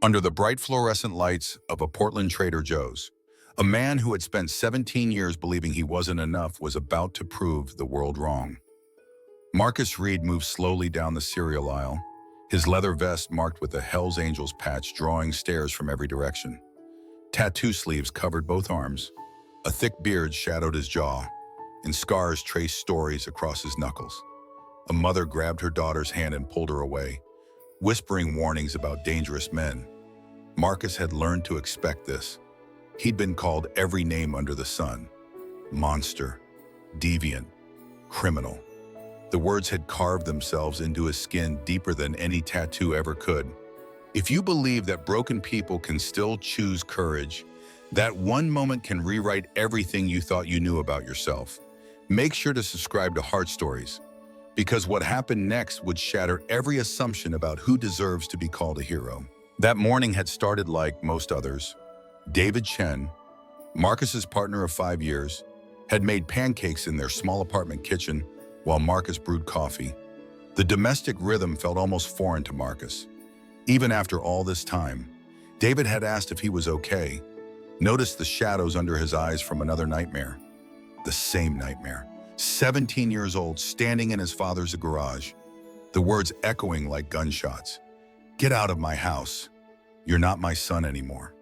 Under the bright fluorescent lights of a Portland Trader Joe's, a man who had spent 17 years believing he wasn't enough was about to prove the world wrong. Marcus Reid moved slowly down the cereal aisle, his leather vest marked with a Hell's Angels patch drawing stares from every direction. Tattoo sleeves covered both arms, a thick beard shadowed his jaw, and scars traced stories across his knuckles. A mother grabbed her daughter's hand and pulled her away, whispering warnings about dangerous men. Marcus had learned to expect this. He'd been called every name under the sun: monster, deviant, criminal. The words had carved themselves into his skin deeper than any tattoo ever could. If you believe that broken people can still choose courage, that one moment can rewrite everything you thought you knew about yourself, make sure to subscribe to Heart Stories, because what happened next would shatter every assumption about who deserves to be called a hero. That morning had started like most others. David Chen, Marcus's partner of 5 years, had made pancakes in their small apartment kitchen while Marcus brewed coffee. The domestic rhythm felt almost foreign to Marcus. Even after all this time, David had asked if he was okay, noticed the shadows under his eyes from another nightmare. The same nightmare. 17 years old, standing in his father's garage, the words echoing like gunshots. "Get out of my house. You're not my son anymore."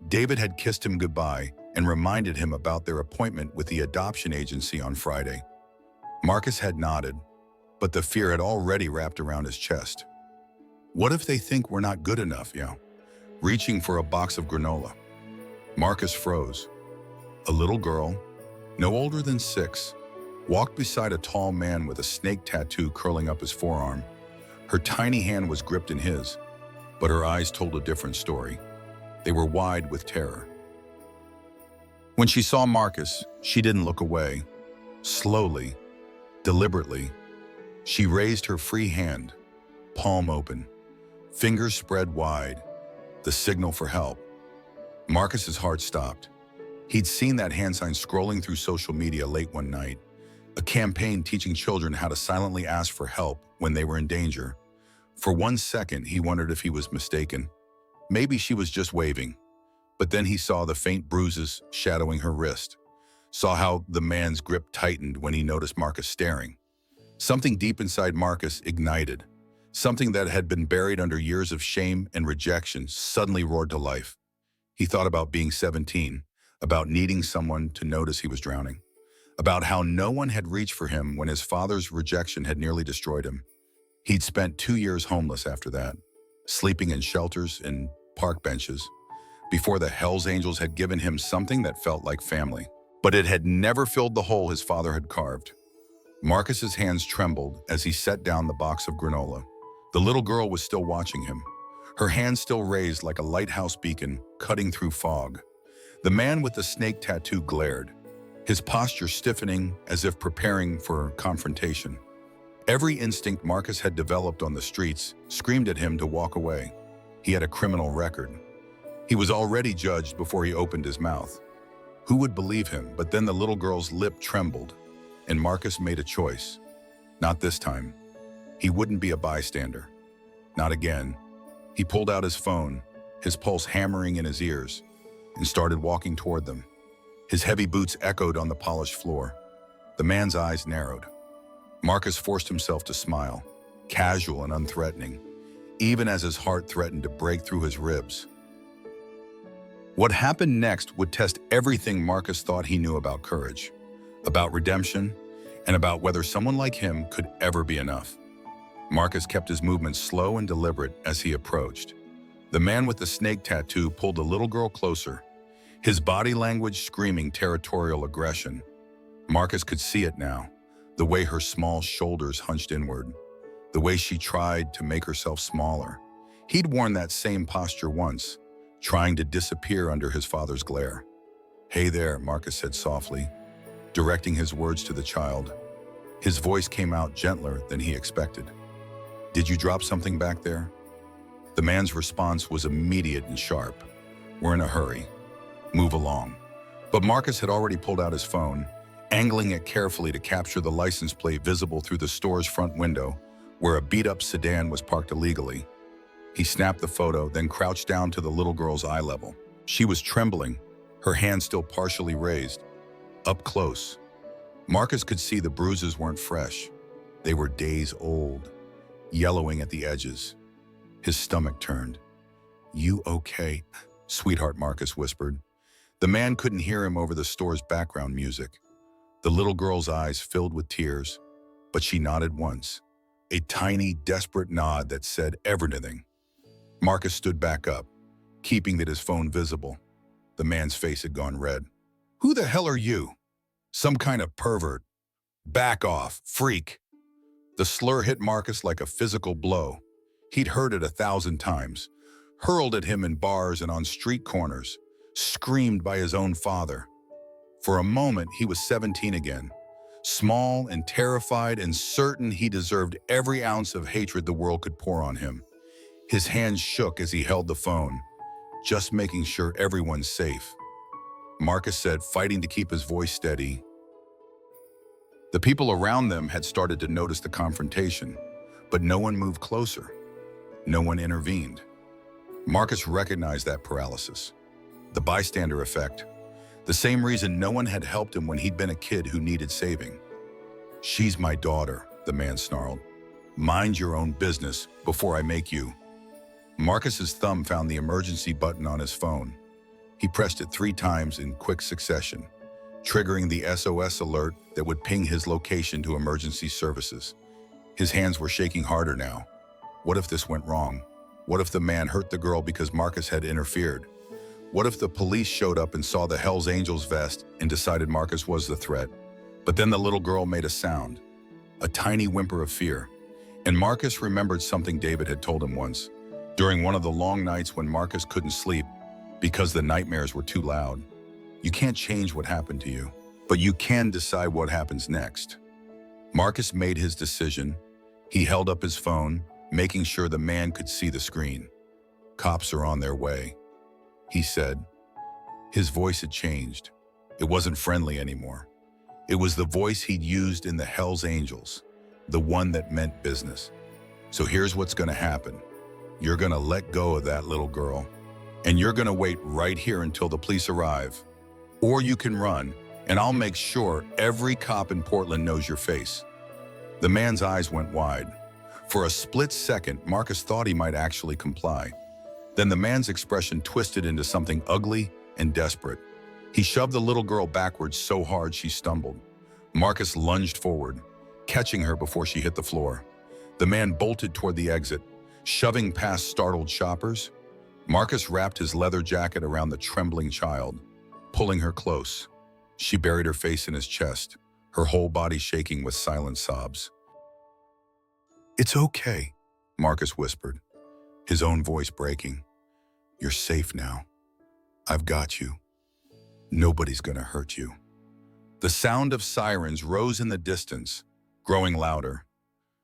David had kissed him goodbye and reminded him about their appointment with the adoption agency on Friday. Marcus had nodded, but the fear had already wrapped around his chest. What if they think we're not good enough, Reaching for a box of granola. Marcus froze. A little girl, no older than 6, walked beside a tall man with a snake tattoo curling up his forearm. Her tiny hand was gripped in his, but her eyes told a different story. They were wide with terror. When she saw Marcus, she didn't look away. Slowly, deliberately, she raised her free hand, palm open, fingers spread wide, the signal for help. Marcus's heart stopped. He'd seen that hand sign scrolling through social media late one night, a campaign teaching children how to silently ask for help when they were in danger. For 1 second, he wondered if he was mistaken. Maybe she was just waving. But then he saw the faint bruises shadowing her wrist, saw how the man's grip tightened when he noticed Marcus staring. Something deep inside Marcus ignited. Something that had been buried under years of shame and rejection suddenly roared to life. He thought about being 17, about needing someone to notice he was drowning, about how no one had reached for him when his father's rejection had nearly destroyed him. He'd spent 2 years homeless after that, sleeping in shelters and park benches, before the Hell's Angels had given him something that felt like family. But it had never filled the hole his father had carved. Marcus's hands trembled as he set down the box of granola. The little girl was still watching him, her hands still raised like a lighthouse beacon cutting through fog. The man with the snake tattoo glared, his posture stiffening as if preparing for confrontation. Every instinct Marcus had developed on the streets screamed at him to walk away. He had a criminal record. He was already judged before he opened his mouth. Who would believe him? But then the little girl's lip trembled, and Marcus made a choice. Not this time. He wouldn't be a bystander. Not again. He pulled out his phone, his pulse hammering in his ears, and started walking toward them. His heavy boots echoed on the polished floor. The man's eyes narrowed. Marcus forced himself to smile, casual and unthreatening, even as his heart threatened to break through his ribs. What happened next would test everything Marcus thought he knew about courage, about redemption, and about whether someone like him could ever be enough. Marcus kept his movements slow and deliberate as he approached. The man with the snake tattoo pulled the little girl closer, his body language screaming territorial aggression. Marcus could see it now, the way her small shoulders hunched inward, the way she tried to make herself smaller. He'd worn that same posture once, trying to disappear under his father's glare. "Hey there," Marcus said softly, directing his words to the child. His voice came out gentler than he expected. "Did you drop something back there?" The man's response was immediate and sharp. "We're in a hurry. Move along." But Marcus had already pulled out his phone, angling it carefully to capture the license plate visible through the store's front window, where a beat-up sedan was parked illegally. He snapped the photo, then crouched down to the little girl's eye level. She was trembling, her hand still partially raised. Up close, Marcus could see the bruises weren't fresh. They were days old, yellowing at the edges. His stomach turned. "You okay, sweetheart?" Marcus whispered. The man couldn't hear him over the store's background music. The little girl's eyes filled with tears, but she nodded once, a tiny, desperate nod that said everything. Marcus stood back up, keeping his phone visible. The man's face had gone red. "Who the hell are you? Some kind of pervert. Back off, freak." The slur hit Marcus like a physical blow. He'd heard it 1,000 times, hurled at him in bars and on street corners, screamed by his own father. For a moment, he was 17 again, small and terrified and certain he deserved every ounce of hatred the world could pour on him. His hands shook as he held the phone, just making sure everyone's safe. Marcus said, fighting to keep his voice steady. The people around them had started to notice the confrontation, but no one moved closer. No one intervened. Marcus recognized that paralysis, the bystander effect, the same reason no one had helped him when he'd been a kid who needed saving. "She's my daughter," the man snarled. "Mind your own business before I make you." Marcus's thumb found the emergency button on his phone. He pressed it 3 times in quick succession, triggering the SOS alert that would ping his location to emergency services. His hands were shaking harder now. What if this went wrong? What if the man hurt the girl because Marcus had interfered? What if the police showed up and saw the Hells Angels vest and decided Marcus was the threat? But then the little girl made a sound, a tiny whimper of fear. And Marcus remembered something David had told him once, during one of the long nights when Marcus couldn't sleep because the nightmares were too loud. You can't change what happened to you, but you can decide what happens next. Marcus made his decision. He held up his phone, making sure the man could see the screen. "Cops are on their way," he said. His voice had changed. It wasn't friendly anymore. It was the voice he'd used in the Hells Angels, the one that meant business. "So here's what's gonna happen. You're gonna let go of that little girl, and you're gonna wait right here until the police arrive. Or you can run, and I'll make sure every cop in Portland knows your face." The man's eyes went wide. For a split second, Marcus thought he might actually comply. Then the man's expression twisted into something ugly and desperate. He shoved the little girl backwards so hard she stumbled. Marcus lunged forward, catching her before she hit the floor. The man bolted toward the exit, shoving past startled shoppers. Marcus wrapped his leather jacket around the trembling child, pulling her close. She buried her face in his chest, her whole body shaking with silent sobs. "It's okay," Marcus whispered, his own voice breaking. "You're safe now. I've got you. Nobody's gonna hurt you." The sound of sirens rose in the distance, growing louder.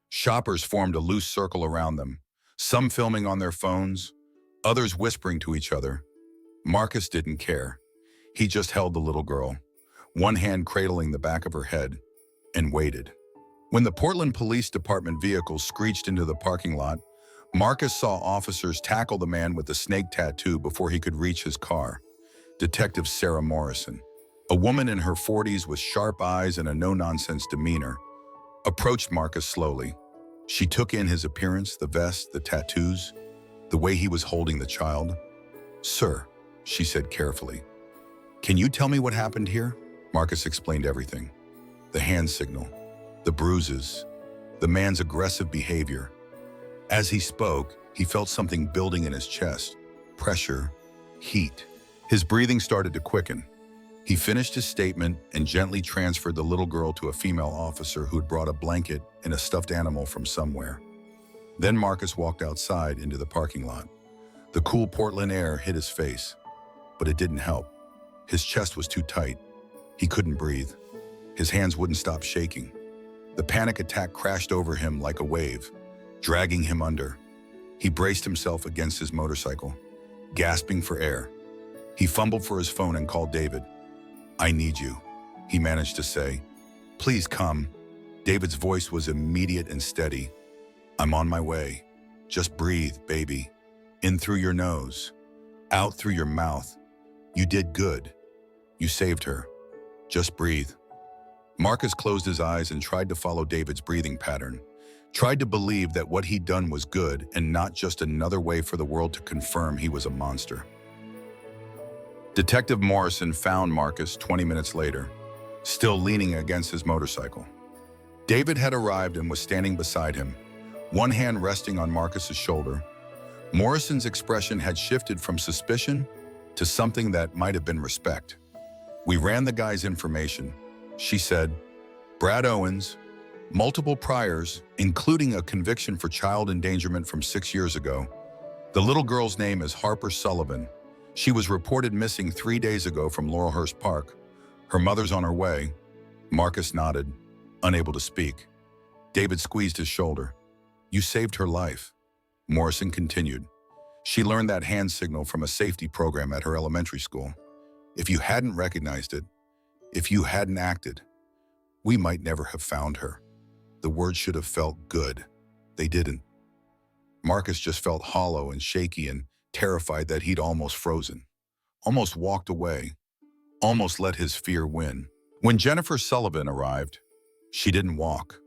Shoppers formed a loose circle around them, some filming on their phones, others whispering to each other. Marcus didn't care. He just held the little girl, one hand cradling the back of her head, and waited. When the Portland Police Department vehicle screeched into the parking lot, Marcus saw officers tackle the man with the snake tattoo before he could reach his car. Detective Sarah Morrison, a woman in her 40s with sharp eyes and a no-nonsense demeanor, approached Marcus slowly. She took in his appearance, the vest, the tattoos, the way he was holding the child. "Sir," she said carefully, "can you tell me what happened here?" Marcus explained everything. The hand signal, the bruises, the man's aggressive behavior. As he spoke, he felt something building in his chest, pressure, heat. His breathing started to quicken. He finished his statement and gently transferred the little girl to a female officer who had brought a blanket and a stuffed animal from somewhere. Then Marcus walked outside into the parking lot. The cool Portland air hit his face, but it didn't help. His chest was too tight. He couldn't breathe. His hands wouldn't stop shaking. The panic attack crashed over him like a wave, dragging him under. He braced himself against his motorcycle, gasping for air. He fumbled for his phone and called David. "I need you," he managed to say. "Please come." David's voice was immediate and steady. "I'm on my way. Just breathe, baby." In through your nose, out through your mouth. You did good. You saved her. Just breathe. Marcus closed his eyes and tried to follow David's breathing pattern, tried to believe that what he'd done was good and not just another way for the world to confirm he was a monster. Detective Morrison found Marcus 20 minutes later, still leaning against his motorcycle. David had arrived and was standing beside him, one hand resting on Marcus's shoulder. Morrison's expression had shifted from suspicion to something that might have been respect. We ran the guy's information, she said. Brad Owens, multiple priors, including a conviction for child endangerment from 6 years ago. The little girl's name is Harper Sullivan. She was reported missing 3 days ago from Laurelhurst Park. Her mother's on her way. Marcus nodded, unable to speak. David squeezed his shoulder. You saved her life. Morrison continued. She learned that hand signal from a safety program at her elementary school. If you hadn't recognized it, if you hadn't acted, we might never have found her. The words should have felt good. They didn't. Marcus just felt hollow and shaky and terrified that he'd almost frozen, almost walked away, almost let his fear win. When Jennifer Sullivan arrived, she didn't walk.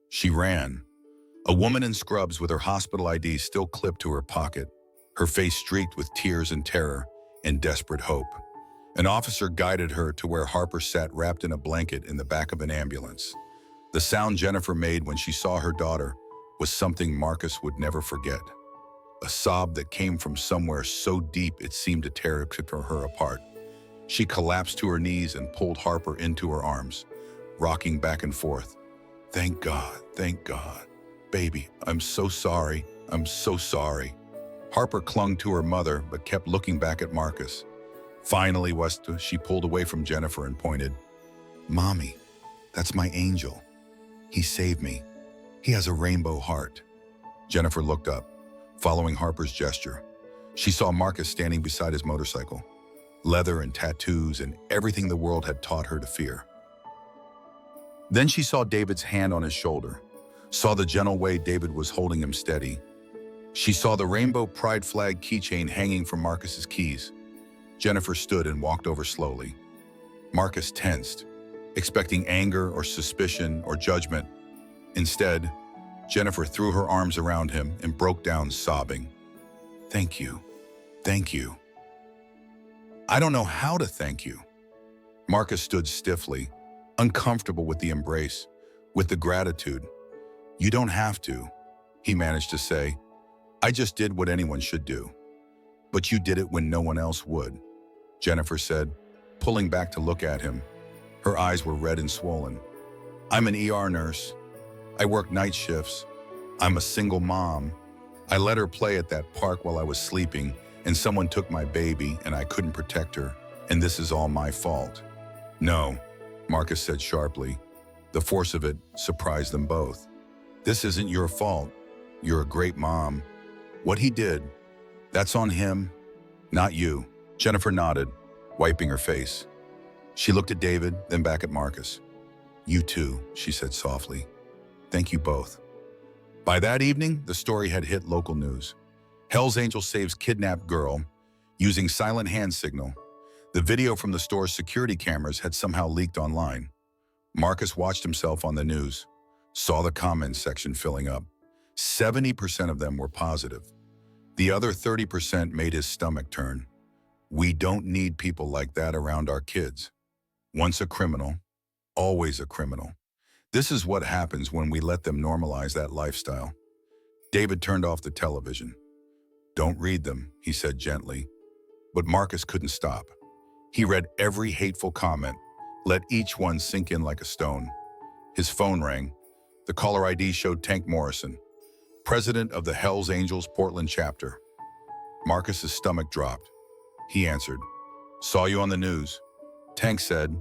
She ran. A woman in scrubs with her hospital ID still clipped to her pocket, her face streaked with tears and terror and desperate hope. An officer guided her to where Harper sat wrapped in a blanket in the back of an ambulance. The sound Jennifer made when she saw her daughter was something Marcus would never forget. A sob that came from somewhere so deep it seemed to tear her apart. She collapsed to her knees and pulled Harper into her arms, rocking back and forth. Thank God, thank God. Baby, I'm so sorry, I'm so sorry. Harper clung to her mother but kept looking back at Marcus. Finally, she pulled away from Jennifer and pointed. Mommy, that's my angel. He saved me. He has a rainbow heart. Jennifer looked up, following Harper's gesture. She saw Marcus standing beside his motorcycle, leather and tattoos and everything the world had taught her to fear. Then she saw David's hand on his shoulder, saw the gentle way David was holding him steady. She saw the rainbow pride flag keychain hanging from Marcus's keys. Jennifer stood and walked over slowly. Marcus tensed, expecting anger or suspicion or judgment. Instead, Jennifer threw her arms around him and broke down sobbing. Thank you. Thank you. I don't know how to thank you. Marcus stood stiffly, uncomfortable with the embrace, with the gratitude. You don't have to, he managed to say. I just did what anyone should do. But you did it when no one else would, Jennifer said, pulling back to look at him. Her eyes were red and swollen. I'm an ER nurse. I work night shifts. I'm a single mom. I let her play at that park while I was sleeping, and someone took my baby and I couldn't protect her, and this is all my fault. No, Marcus said sharply. The force of it surprised them both. This isn't your fault. You're a great mom. What he did, that's on him, not you. Jennifer nodded, wiping her face. She looked at David, then back at Marcus. You too, she said softly. Thank you both. By that evening, the story had hit local news. Hell's Angels saves kidnapped girl using silent hand signal. The video from the store's security cameras had somehow leaked online. Marcus watched himself on the news, saw the comments section filling up. 70% of them were positive. The other 30% made his stomach turn. We don't need people like that around our kids. Once a criminal, always a criminal. This is what happens when we let them normalize that lifestyle. David turned off the television. Don't read them, he said gently. But Marcus couldn't stop. He read every hateful comment, let each one sink in like a stone. His phone rang. The caller ID showed Tank Morrison, president of the Hells Angels Portland chapter. Marcus's stomach dropped. He answered. Saw you on the news. Tank said.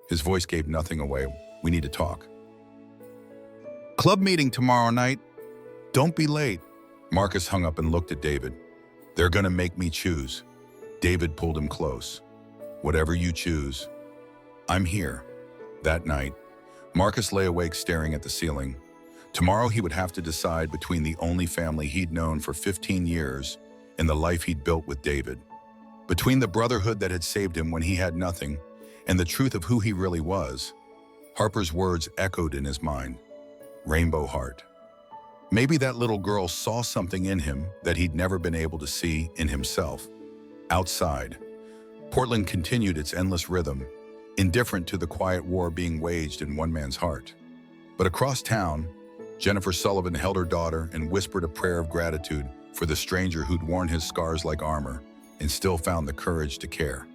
His voice gave nothing away. We need to talk. Club meeting tomorrow night. Don't be late. Marcus hung up and looked at David. They're gonna make me choose. David pulled him close. Whatever you choose. I'm here. That night, Marcus lay awake staring at the ceiling. Tomorrow he would have to decide between the only family he'd known for 15 years and the life he'd built with David. Between the brotherhood that had saved him when he had nothing and the truth of who he really was, Harper's words echoed in his mind. Rainbow Heart. Maybe that little girl saw something in him that he'd never been able to see in himself. Outside, Portland continued its endless rhythm, indifferent to the quiet war being waged in one man's heart. But across town, Jennifer Sullivan held her daughter and whispered a prayer of gratitude for the stranger who'd worn his scars like armor and still found the courage to care.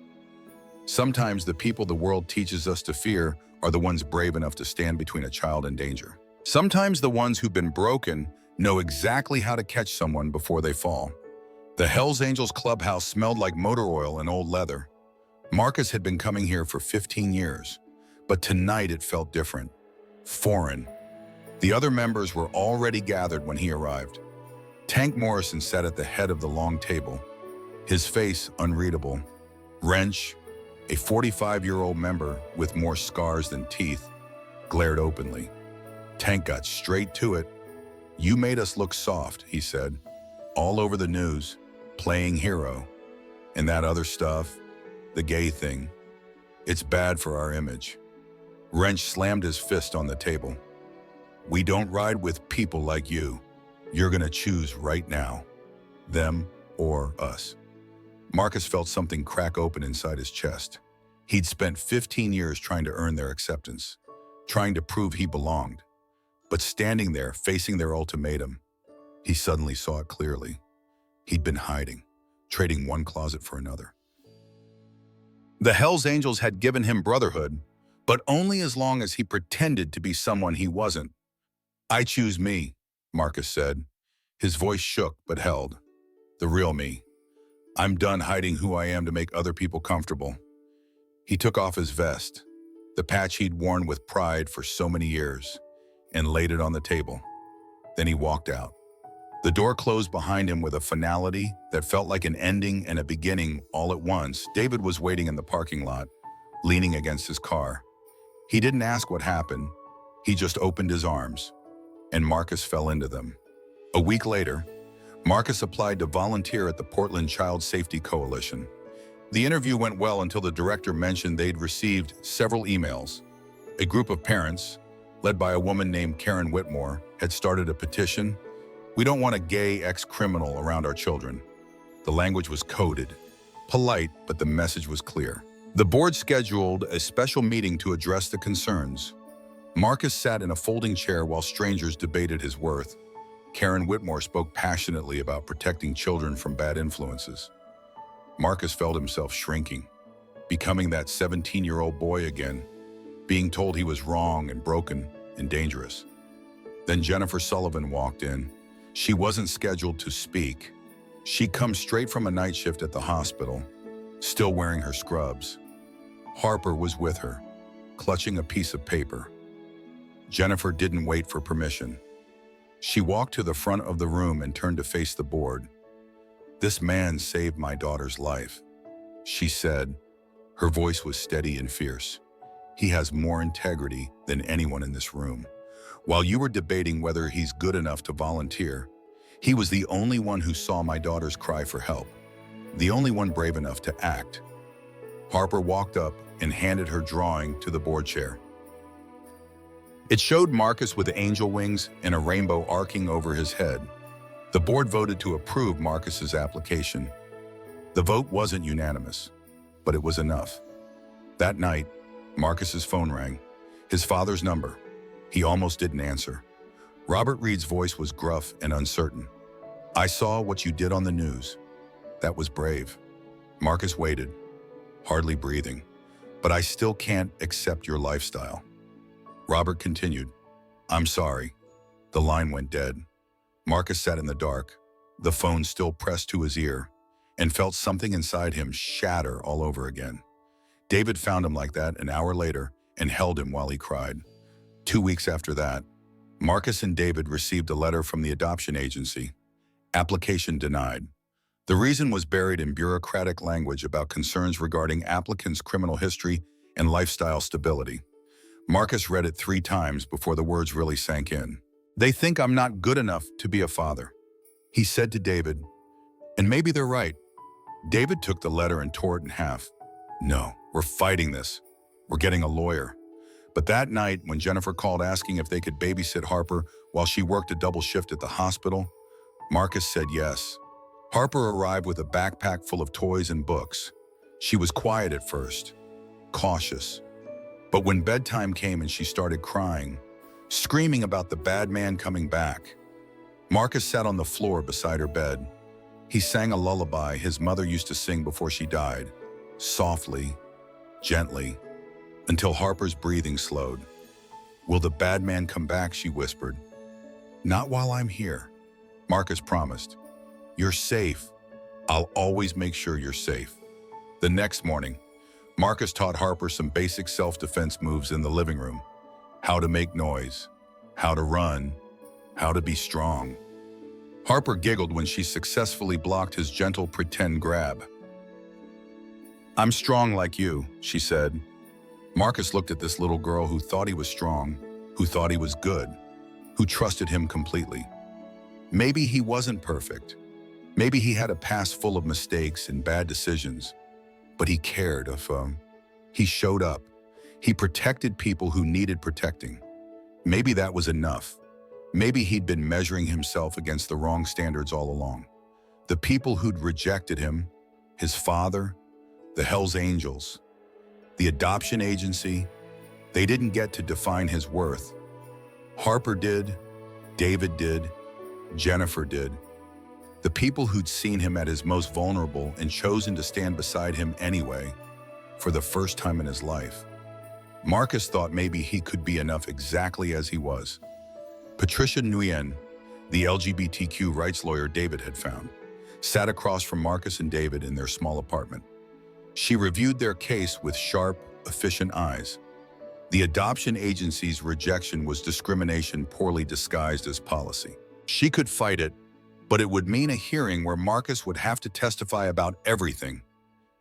Sometimes the people the world teaches us to fear are the ones brave enough to stand between a child and danger. Sometimes the ones who've been broken know exactly how to catch someone before they fall. The Hells Angels clubhouse smelled like motor oil and old leather. Marcus had been coming here for 15 years, but tonight it felt different, foreign. The other members were already gathered when he arrived. Tank Morrison sat at the head of the long table, his face unreadable. Wrench, a 45-year-old member with more scars than teeth, glared openly. Tank got straight to it. "You made us look soft," he said. "All over the news, playing hero. And that other stuff, the gay thing. It's bad for our image." Wrench slammed his fist on the table. "We don't ride with people like you. You're gonna choose right now. Them or us." Marcus felt something crack open inside his chest. He'd spent 15 years trying to earn their acceptance, trying to prove he belonged. But standing there, facing their ultimatum, he suddenly saw it clearly. He'd been hiding, trading one closet for another. The Hells Angels had given him brotherhood, but only as long as he pretended to be someone he wasn't. "I choose me," Marcus said. His voice shook but held. "The real me. I'm done hiding who I am to make other people comfortable." He took off his vest, the patch he'd worn with pride for so many years, and laid it on the table. Then he walked out. The door closed behind him with a finality that felt like an ending and a beginning all at once. David was waiting in the parking lot, leaning against his car. He didn't ask what happened. He just opened his arms, and Marcus fell into them. A week later, Marcus applied to volunteer at the Portland Child Safety Coalition. The interview went well until the director mentioned they'd received several emails. A group of parents, led by a woman named Karen Whitmore, had started a petition. "We don't want a gay ex-criminal around our children." The language was coded, polite, but the message was clear. The board scheduled a special meeting to address the concerns. Marcus sat in a folding chair while strangers debated his worth. Karen Whitmore spoke passionately about protecting children from bad influences. Marcus felt himself shrinking, becoming that 17-year-old boy again, being told he was wrong and broken and dangerous. Then Jennifer Sullivan walked in. She wasn't scheduled to speak. She'd come straight from a night shift at the hospital, still wearing her scrubs. Harper was with her, clutching a piece of paper. Jennifer didn't wait for permission. She walked to the front of the room and turned to face the board. "This man saved my daughter's life," she said. Her voice was steady and fierce. "He has more integrity than anyone in this room. While you were debating whether he's good enough to volunteer, he was the only one who saw my daughter's cry for help, the only one brave enough to act." Harper walked up and handed her drawing to the board chair. It showed Marcus with angel wings and a rainbow arcing over his head. The board voted to approve Marcus's application. The vote wasn't unanimous, but it was enough. That night, Marcus's phone rang. His father's number. He almost didn't answer. Robert Reid's voice was gruff and uncertain. "I saw what you did on the news. That was brave." Marcus waited, hardly breathing. "But I still can't accept your lifestyle." Robert continued, "I'm sorry." The line went dead. Marcus sat in the dark, the phone still pressed to his ear, and felt something inside him shatter all over again. David found him like that an hour later and held him while he cried. 2 weeks after that, Marcus and David received a letter from the adoption agency. Application denied. The reason was buried in bureaucratic language about concerns regarding applicants' criminal history and lifestyle stability. Marcus read it 3 times before the words really sank in. "They think I'm not good enough to be a father," he said to David. And maybe they're right. David took the letter and tore it in half. No, we're fighting this. We're getting a lawyer. But that night, when Jennifer called asking if they could babysit Harper while she worked a double shift at the hospital, Marcus said yes. Harper arrived with a backpack full of toys and books. She was quiet at first, cautious. But when bedtime came and she started crying, screaming about the bad man coming back, Marcus sat on the floor beside her bed. He sang a lullaby his mother used to sing before she died, softly, gently, until Harper's breathing slowed. "Will the bad man come back?" she whispered. "Not while I'm here," Marcus promised. "You're safe. I'll always make sure you're safe." The next morning, Marcus taught Harper some basic self-defense moves in the living room. How to make noise, how to run, how to be strong. Harper giggled when she successfully blocked his gentle pretend grab. "I'm strong like you," she said. Marcus looked at this little girl who thought he was strong, who thought he was good, who trusted him completely. Maybe he wasn't perfect. Maybe he had a past full of mistakes and bad decisions, but he cared. He showed up. He protected people who needed protecting. Maybe that was enough. Maybe he'd been measuring himself against the wrong standards all along. The people who'd rejected him, his father, the Hell's Angels, the adoption agency, they didn't get to define his worth. Harper did, David did, Jennifer did. The people who'd seen him at his most vulnerable and chosen to stand beside him anyway, for the first time in his life. Marcus thought maybe he could be enough exactly as he was. Patricia Nguyen, the LGBTQ rights lawyer David had found, sat across from Marcus and David in their small apartment. She reviewed their case with sharp, efficient eyes. The adoption agency's rejection was discrimination poorly disguised as policy. She could fight it, but it would mean a hearing where Marcus would have to testify about everything.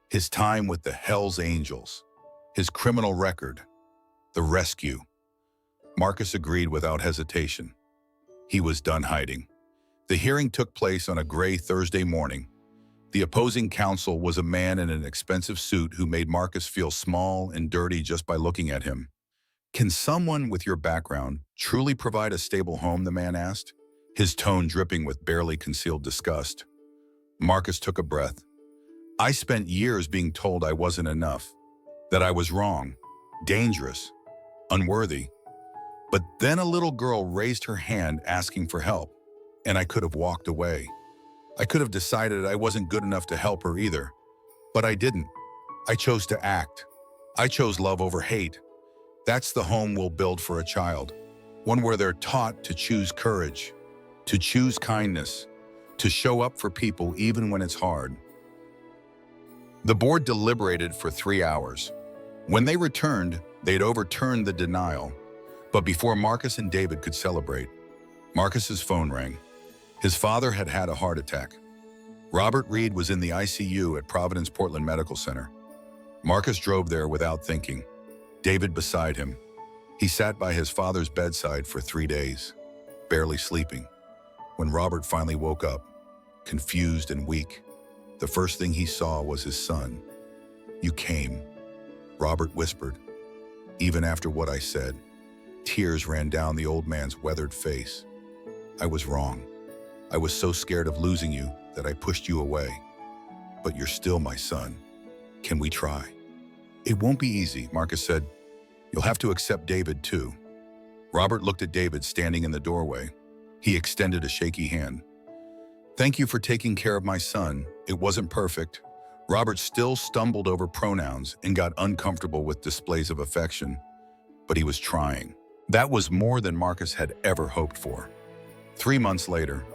His time with the Hell's Angels, his criminal record, the rescue. Marcus agreed without hesitation. He was done hiding. The hearing took place on a gray Thursday morning. The opposing counsel was a man in an expensive suit who made Marcus feel small and dirty just by looking at him. "Can someone with your background truly provide a stable home?" the man asked, his tone dripping with barely concealed disgust. Marcus took a breath. "I spent years being told I wasn't enough, that I was wrong, dangerous, unworthy. But then a little girl raised her hand asking for help, and I could have walked away. I could have decided I wasn't good enough to help her either, but I didn't. I chose to act. I chose love over hate. That's the home we'll build for a child, one where they're taught to choose courage, to choose kindness, to show up for people even when it's hard." The board deliberated for 3 hours. When they returned, they'd overturned the denial. But before Marcus and David could celebrate, Marcus's phone rang. His father had had a heart attack. Robert Reid was in the ICU at Providence Portland Medical Center. Marcus drove there without thinking, David beside him. He sat by his father's bedside for 3 days, barely sleeping. When Robert finally woke up, confused and weak, the first thing he saw was his son. "You came," Robert whispered. Even after what I said, tears ran down the old man's weathered face. "I was wrong. I was so scared of losing you that I pushed you away. But you're still my son. Can we try?" "It won't be easy," Marcus said. "You'll have to accept David too." Robert looked at David standing in the doorway. He extended a shaky hand. "Thank you for taking care of my son. It wasn't perfect." Robert still stumbled over pronouns and got uncomfortable with displays of affection, but he was trying. That was more than Marcus had ever hoped for. 3 months later,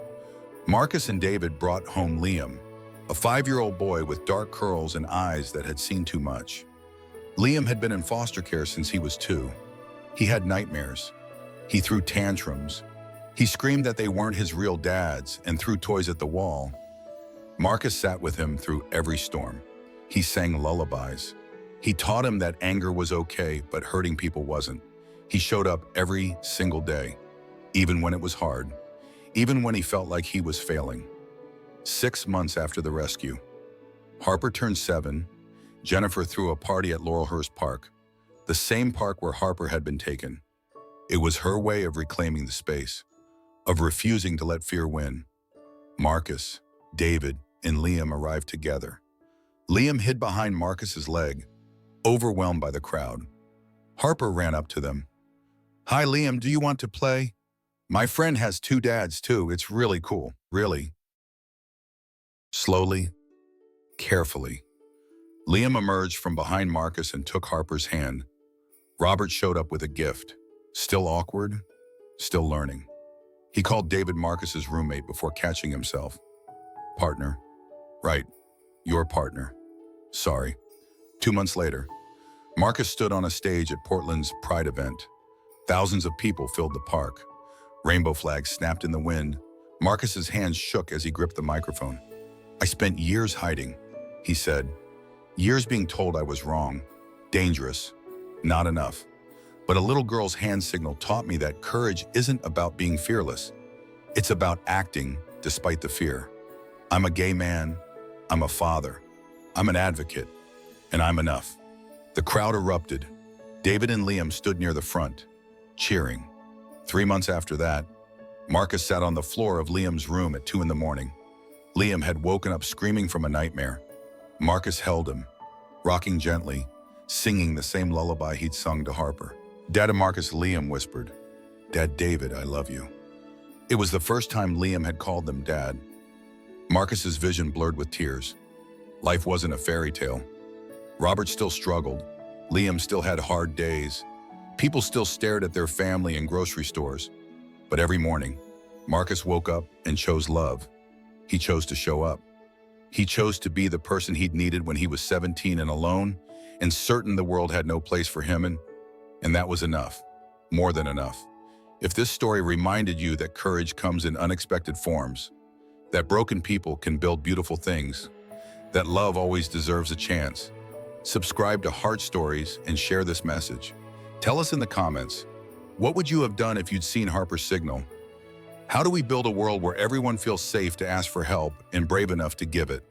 Marcus and David brought home Liam, a 5-year-old boy with dark curls and eyes that had seen too much. Liam had been in foster care since he was 2. He had nightmares. He threw tantrums. He screamed that they weren't his real dads and threw toys at the wall. Marcus sat with him through every storm. He sang lullabies. He taught him that anger was okay, but hurting people wasn't. He showed up every single day, even when it was hard, even when he felt like he was failing. 6 months after the rescue. Harper turned 7. Jennifer threw a party at Laurelhurst Park, the same park where Harper had been taken. It was her way of reclaiming the space, of refusing to let fear win. Marcus, David, and Liam arrived together. Liam hid behind Marcus's leg, overwhelmed by the crowd. Harper ran up to them. "Hi, Liam, do you want to play? My friend has 2 dads, too. It's really cool, really." Slowly, carefully, Liam emerged from behind Marcus and took Harper's hand. Robert showed up with a gift. Still awkward, still learning. He called David Marcus's roommate before catching himself. "Partner." "Right, your partner. Sorry." 2 months later, Marcus stood on a stage at Portland's Pride event. Thousands of people filled the park. Rainbow flags snapped in the wind. Marcus's hands shook as he gripped the microphone. "I spent years hiding," he said. "Years being told I was wrong, dangerous, not enough. But a little girl's hand signal taught me that courage isn't about being fearless. It's about acting despite the fear. I'm a gay man, I'm a father, I'm an advocate, and I'm enough." The crowd erupted. David and Liam stood near the front, cheering. 3 months after that, Marcus sat on the floor of Liam's room at 2 in the morning. Liam had woken up screaming from a nightmare. Marcus held him, rocking gently, singing the same lullaby he'd sung to Harper. "Dad and Marcus," Liam whispered. "Dad David, I love you." It was the first time Liam had called them Dad. Marcus's vision blurred with tears. Life wasn't a fairy tale. Robert still struggled. Liam still had hard days. People still stared at their family in grocery stores. But every morning, Marcus woke up and chose love. He chose to show up. He chose to be the person he'd needed when he was 17 and alone, and certain the world had no place for him, and that was enough, more than enough. If this story reminded you that courage comes in unexpected forms, that broken people can build beautiful things, that love always deserves a chance, subscribe to Heart Stories and share this message. Tell us in the comments, what would you have done if you'd seen Harper's signal? How do we build a world where everyone feels safe to ask for help and brave enough to give it?